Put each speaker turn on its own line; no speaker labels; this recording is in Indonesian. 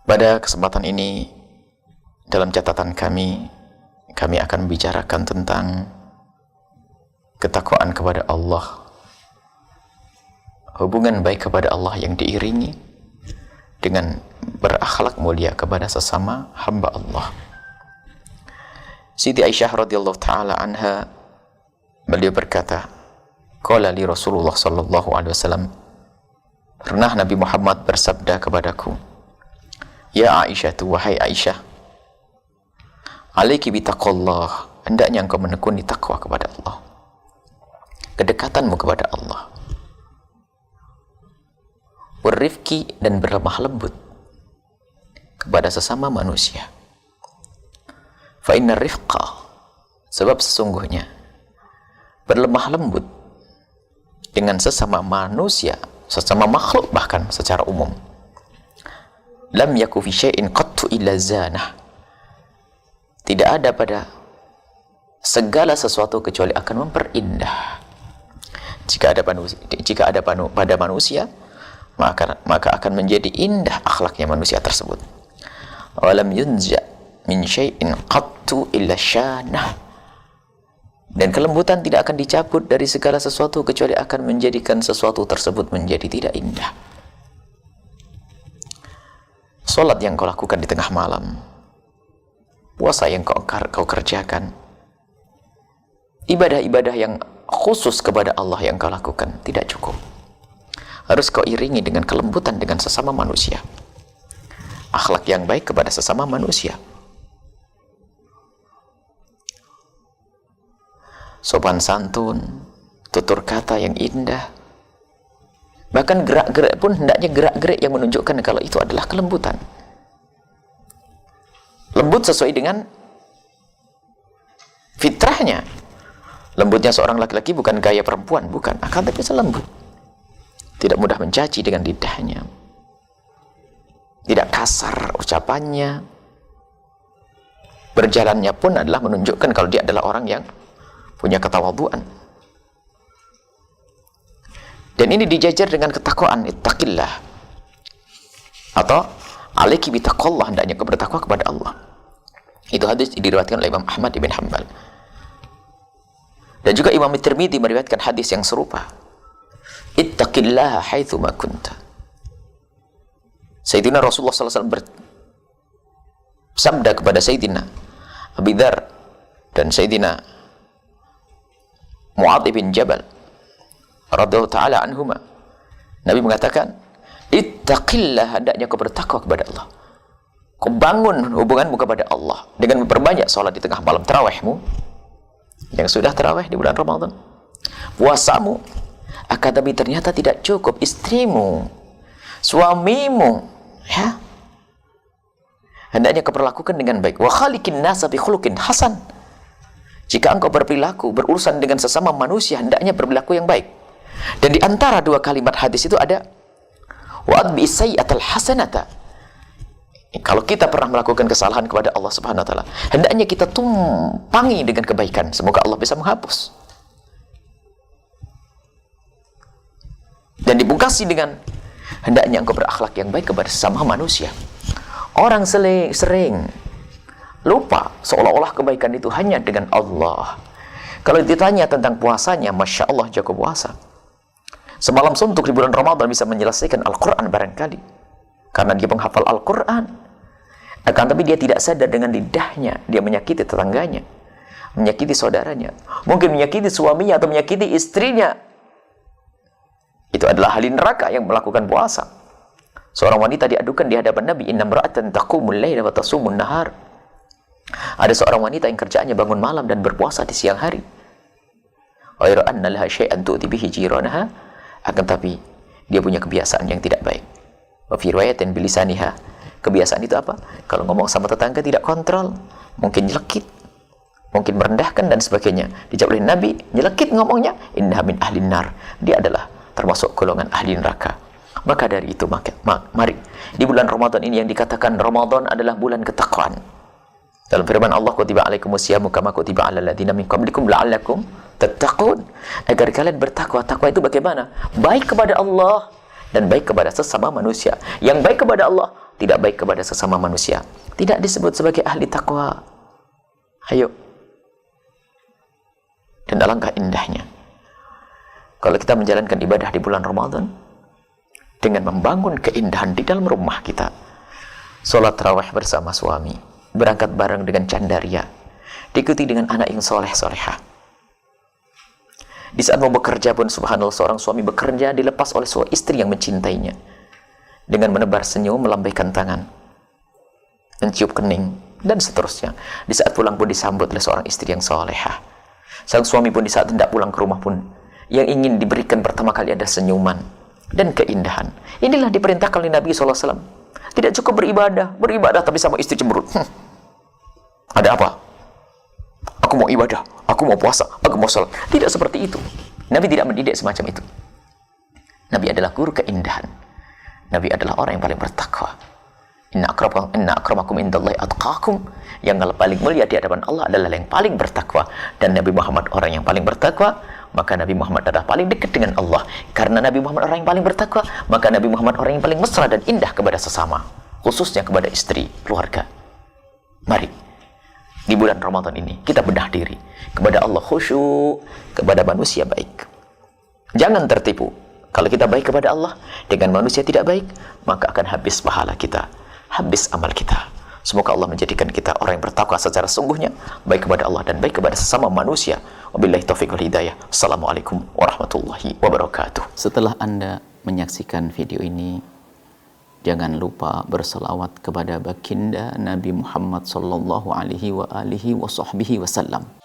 Pada kesempatan ini, dalam catatan kami akan membicarakan tentang ketakwaan kepada Allah, hubungan baik kepada Allah yang diiringi dengan berakhlak mulia kepada sesama hamba Allah. Siti Aisyah radhiyallahu taala anha, beliau berkata, qala li Rasulullah sallallahu alaihi wasallam, pernah Nabi Muhammad bersabda kepadaku, ya Aisyah, wahai Aisyah, alaiki bitaqwallah, hendaknya engkau menekuni takwa kepada Allah, kedekatanmu kepada Allah, warifqi, dan berlemah lembut kepada sesama manusia. Fa inna rifqa, sebab sesungguhnya berlemah lembut dengan sesama manusia, sesama makhluk bahkan secara umum, lam yaku fi syai'in qattu illa zanah, tidak ada pada segala sesuatu kecuali akan memperindah. Jika ada pada manusia, maka akan menjadi indah akhlaknya manusia tersebut. Walam yunza min syai'in qattu illa syanah, dan kelembutan tidak akan dicabut dari segala sesuatu kecuali akan menjadikan sesuatu tersebut menjadi tidak indah. Salat yang kau lakukan di tengah malam, puasa yang kau kerjakan, ibadah-ibadah yang khusus kepada Allah yang kau lakukan tidak cukup. Harus kau iringi dengan kelembutan dengan sesama manusia, akhlak yang baik kepada sesama manusia, sopan santun, tutur kata yang indah. Bahkan gerak-gerik pun hendaknya gerak-gerik yang menunjukkan kalau itu adalah kelembutan. Lembut sesuai dengan fitrahnya. Lembutnya seorang laki-laki bukan gaya perempuan, bukan, akan tapi selembut. Tidak mudah mencaci dengan lidahnya, tidak kasar ucapannya. Berjalannya pun adalah menunjukkan kalau dia adalah orang yang punya ketawadhuan. Dan ini dijajar dengan ketakwaan, ittaqillah, atau alaiki bitaqwallah, hendaknya kau bertakwa kepada Allah. Itu hadis diriwayatkan oleh Imam Ahmad bin Hanbal. Dan juga Imam Tirmidzi meriwayatkan hadis yang serupa. Ittaqillaha haitsu ma kunta. Sayyidina Rasulullah sallallahu alaihi wasallam bersabda kepada Sayyidina Abu Dzar dan Sayyidina Mu'adz bin Jabal radhiyallahu ta'ala anhuma, Nabi mengatakan, ittaqillah, hendaknya kau bertakwa kepada Allah. Kau bangun hubunganmu kepada Allah dengan memperbanyak salat di tengah malam, tarawihmu yang sudah tarawih di bulan Ramadan, puasamu. Akan tapi ternyata tidak cukup, istrimu, suamimu, ya, hendaknya kau perlakukan dengan baik. Wa khaliqin nasa bi khuluqin hasan, jika engkau berperilaku, berurusan dengan sesama manusia, hendaknya berperilaku yang baik. Dan di antara dua kalimat hadis itu ada wa'adbi sayyi'atal hasanata. Kalau kita pernah melakukan kesalahan kepada Allah Subhanahu wa taala, hendaknya kita tumpangi dengan kebaikan, semoga Allah bisa menghapus. Dan dibungkasi dengan hendaknya engkau berakhlak yang baik kepada sesama manusia. Orang sering lupa seolah-olah kebaikan itu hanya dengan Allah. Kalau ditanya tentang puasanya, Masya Allah jago puasa. Semalam suntuk di bulan Ramadan bisa menyelesaikan Al-Quran barangkali, karena dia penghafal Al-Quran. Akan tapi dia tidak sadar dengan lidahnya dia menyakiti tetangganya, menyakiti saudaranya, mungkin menyakiti suaminya atau menyakiti istrinya. Itu adalah ahli neraka yang melakukan puasa. Seorang wanita diadukan di hadapan Nabi, inna imra'atan taqumul laila wa tasumun nahar. Ada seorang wanita yang kerjaannya bangun malam dan berpuasa di siang hari. Ghairu anna laha syai'an tu'ti bihi jiranaha, akan tapi dia punya kebiasaan yang tidak baik. Wa fi riwayatin bilisaniha, kebiasaan itu apa? Kalau ngomong sama tetangga tidak kontrol, mungkin nyelekit, mungkin merendahkan dan sebagainya. Dijawab oleh Nabi, nyelekit ngomongnya, innaha min ahlin nar, dia adalah termasuk golongan ahli neraka. Maka dari itu mari di bulan Ramadan ini yang dikatakan Ramadan adalah bulan ketakwaan. Dalam firman Allah, kutiba alaikumus syiyamu kama kutiba alal ladzina min qablikum la'allakum tattaqun, agar kalian bertakwa. Takwa itu bagaimana? Baik kepada Allah dan baik kepada sesama manusia. Yang baik kepada Allah tidak baik kepada sesama manusia, tidak disebut sebagai ahli takwa. Ayo. Dan alangkah indahnya kalau kita menjalankan ibadah di bulan Ramadan dengan membangun keindahan di dalam rumah kita. Sholat tarawih bersama suami, berangkat bareng dengan candaria, diikuti dengan anak yang soleh-solehah. Di saat mau bekerja pun, subhanallah, seorang suami bekerja dilepas oleh seorang istri yang mencintainya, dengan menebar senyum, melambaikan tangan, mencium kening, dan seterusnya. Di saat pulang pun disambut oleh seorang istri yang solehah. Sang suami pun di saat hendak pulang ke rumah pun, yang ingin diberikan pertama kali ada senyuman dan keindahan. Inilah diperintahkan oleh Nabi SAW. Tidak cukup beribadah tapi sama istri cemberut. Ada apa? Aku mau ibadah, aku mau puasa, aku mau sholat. Tidak seperti itu. Nabi tidak mendidik semacam itu. Nabi adalah guru keindahan. Nabi adalah orang yang paling bertakwa. Inna akramakum indallahi atqakum. Yang paling mulia di hadapan Allah adalah yang paling bertakwa. Dan Nabi Muhammad orang yang paling bertakwa, maka Nabi Muhammad adalah paling dekat dengan Allah. Karena Nabi Muhammad orang yang paling bertakwa, maka Nabi Muhammad orang yang paling mesra dan indah kepada sesama, khususnya kepada istri, keluarga. Mari, di bulan Ramadan ini, kita bedah diri kepada Allah, khusyuk, kepada manusia baik. Jangan tertipu. Kalau kita baik kepada Allah, dengan manusia tidak baik, maka akan habis pahala kita, habis amal kita. Semoga Allah menjadikan kita orang yang bertakwa secara sungguhnya, baik kepada Allah dan baik kepada sesama manusia. Wabillahi taufiq wal hidayah. Assalamualaikum warahmatullahi wabarakatuh. Setelah Anda menyaksikan video ini, jangan lupa berselawat kepada baginda Nabi Muhammad sallallahu alaihi wa alihi wa sahbihi wasallam.